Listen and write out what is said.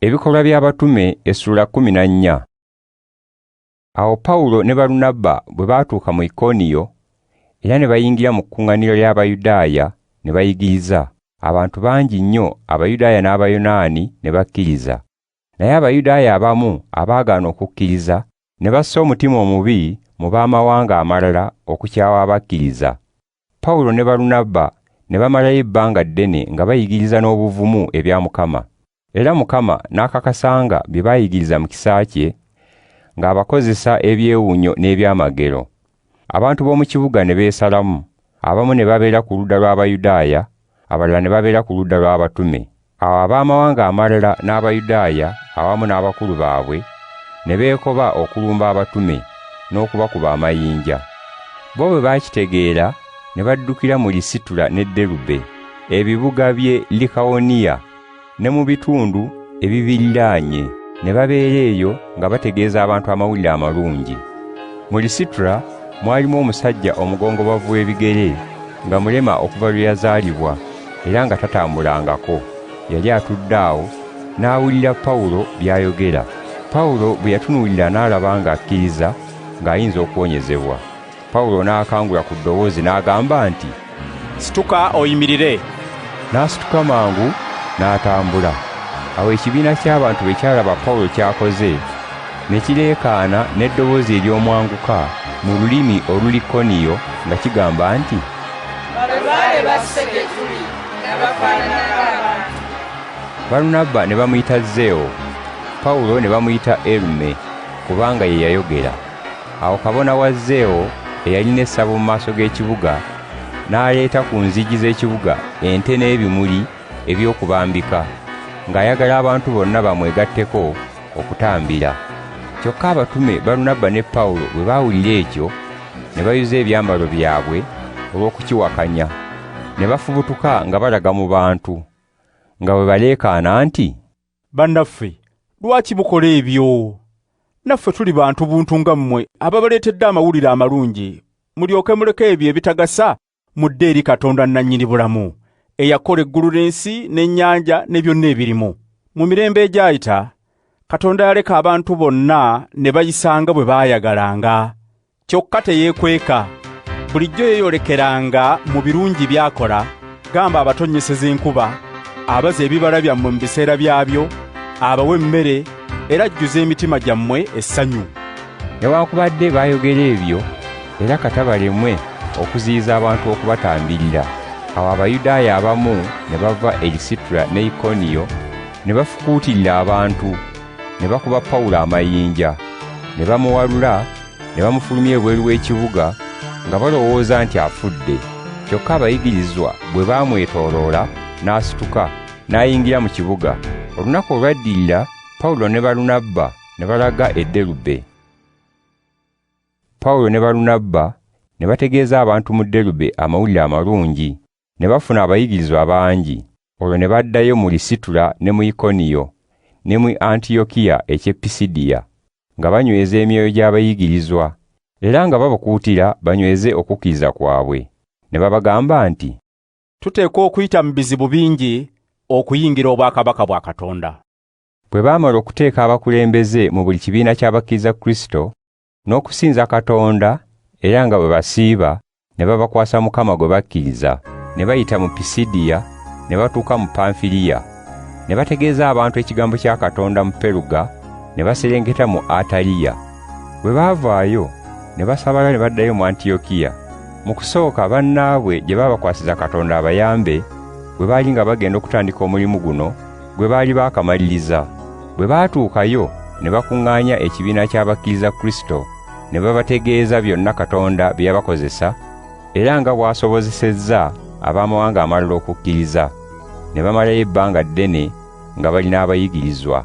Ebikolwa by'Abatume Essuula 14. Awo Pawulo ne Balunabba bwe baatuuka mu Ikoniyo era ne bayingira mu kkuŋŋaaniro ly'Abayudaaya ne bayigiriza. Abantu bangi nnyo Abayudaaya n'Abayonaani ne bakkiriza. Naye Abayudaaya abamu abaagaana okukkiriza ne bassa omutima omubi mu baamawanga amalala okukyawa abakkiriza. Pawulo ne Balunabba ne bamalayo ebbanga ddene nga bayigiriza n'obuvumu ebya Mukama. Era Mukama n'akakasanga bye baayigiriza mu kisa kye ng'abakozesa ebyewunyo n'ebyamagero. Abantu b'omu kibuga ne beesalamu, abamu ne babeera ku ludda lw'Abayudaaya, abalala ne babeera ku ludda lw'Abatume. Awo abaamawanga amalala n'Abayudaaya awamu n'abakulu baabwe ne beekoba okulumba Abatume n'okubakuba amayinja. Bo bwe baakitegeera ne baddukira mu Lisitula ne Derube, ebibuga by'e Likawoniya ne mu bitundu ebibiriraanye, ne babeera eyo nga bategeeza abantu amawulire amalungi. Mu Lisitula mwalimu omusajja omugongobavu w'ebigere nga mulema okuva lwe yazaalibwa era nga tatambulangako. Yali atudde awo n'awulira Pawulo by'ayogera. Pawulo bwe yatunuulira n'alaba ng'akkiriza ng'ayinza okuwonyezebwa. Pawulo n'akangula ku ddoboozi n'agamba nti, "Situka oyimirire." N'asituka mangu n'atambula. Awo ekibiina ky'abantu bwe kyalaba Pawulo ky'akoze ne kireekaana n'eddoboozi ery'omwanguka mu lulimi olulikoniyo nga kigamba nti, "Balubaale basse gye tuli nga bafaanana ng'abantu." Balunabba ne bamuyita Zeewo, Pawulo ne bamuyita Erume kubanga ye yayogera. Awo kabona wa Zeewo eyalina essabo mu maaso g'ekibuga n'aleeta ku nzigi z'ekibuga ente n'ebimuli eby'okubambika, ng'ayagala abantu bonna bamwegatteko okutambira. Kyokka Abatume Balunabba ne Pawulo bwe baawulira ekyo ne bayuza ebyambalo byabwe olw'okukiwakanya, ne bafubutuka nga balaga mu bantu, nga bwe baleekaana nti, "Bannaffe, lwaki mukola ebyo? Naffe tuli bantu buntu nga mmwe ababaleetedde amawulire amalungi, mulyoke muleke ebyo ebitagasa mudde eri Katonda nannyini bulamu, eyakola eggulu n'ensi n'ennyanja ne byonna ebirimu. Mu mirembe egyayita, Katonda yaleka abantu bonna ne bayisanga bwe baayagalanga, kyokka teyeekweka. Bulijjo yeeyolekeranga mu birungi by'akola, gamba abatonnyeseza enkuba, abaza ebibala byammwe mu biseera byabyo, abawa emmere, era ajjuza emitima gyammwe essanyu." Newankubadde baayogera ebyo, era katabalemwe okuziyiza abantu okubatambirira. Awo Abayudaaya abamu ne bava e Lisitula ne Ikoniyo ne bafukuutirira abantu, ne bakuba Pawulo amayinja, ne bamuwalula ne bamufulumya ebweru w'ekibuga nga balowooza nti afudde. Kyokka abayigirizwa bwe baamwetooloola n'asituka n'ayingira mu kibuga. Olunaku olwaddirira Pawulo ne Balunabba ne balaga e Derube. Pawulo ne Balunabba ne bategeeza abantu mu Derube amawulire amalungi, ne bafuna abayigirizwa bangi. Olwo ne baddayo mu Lisitula ne mu Ikoniyo ne mu Antiyokiya eky'e Pisidiya, nga banyweza emyoyo gy'abayigirizwa era nga babakuutira banyweze okukkiriza kwabwe. Ne babagamba nti, "Tuteekwa okuyita mu bizibu bingi okuyingira obwakabaka bwa Katonda." Bwe baamala okuteeka abakulembeze mu buli kibiina ky'abakkiriza Kristo n'okusinza Katonda era nga bwe basiiba, ne babakwasa Mukama gwe bakkiriza, ne bayita mu Pisidiya ne batuuka mu Pamfiriya. Ne bategeeza abantu ekigambo kya Katonda mu Peruga, ne baserengeta mu Ataliya. Bwe baavaayo ne basabala ne baddayo mu Antiyokiya. Mu kusooka bannaabwe gye baabakwasiza Katonda abayambe bwe baali nga bagenda okutandika omulimu guno gwe baali baakamaliriza. Bwe baatuukayo ne bakuŋŋaanya ekibiina ky'abakkiriza Kristo, ne babategeeza byonna Katonda bye yabakozesa era nga bw'asobozesezza abaamawanga amalala okukkiriza. Ne bamalayo ebbanga ddene nga balina abayigirizwa.